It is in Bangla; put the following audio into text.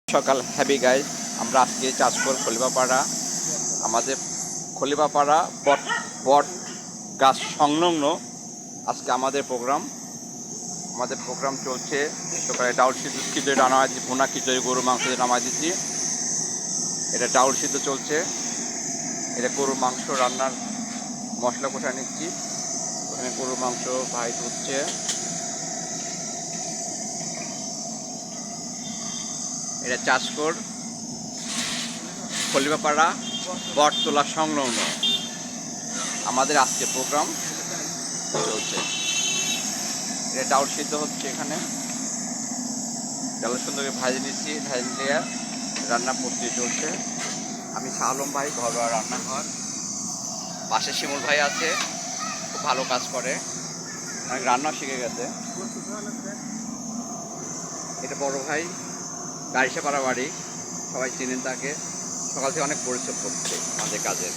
সকাল হ্যাপি গাইজ, আমরা আজকে চাঁচপুর খলিফাপাড়া, আমাদের খলিফাপাড়া বট গাছ সংলগ্ন আজকে আমাদের প্রোগ্রাম চলছে। সকালে ডাউল সিদ্ধ খিচুড়ি রান্না দিচ্ছি, ভুনা খিচুড়ি গরুর মাংস নামাই দিচ্ছি। এটা ডাউল সিদ্ধ চলছে, এটা গরুর মাংস রান্নার মশলা কষা নিচ্ছি। ওখানে গরুর মাংস ভাই হচ্ছে। এটা চাঁচপুর খলিফাপাড়া বটতলা সংলগ্ন আমাদের আজকে প্রোগ্রাম চলছে। এটা ডাউল সিদ্ধ হচ্ছে, এখানে ডাল সুন্দরকে ভাজি নিচ্ছি, ভাজি দিয়ে রান্না প্রস্তুতি চলছে। আমি শাহ আলম ভাই, ঘরোয়া রান্নাঘর। পাশে শিমুল ভাই আছে, খুব ভালো কাজ করে, অনেক রান্নাও শিখে গেছে। এটা বড় ভাই, গাড়িসাপাড়া বাড়ি, সবাই চেনেন তাকে। সকাল থেকে অনেক পরিশ্রম করছে আমাদের কাজের।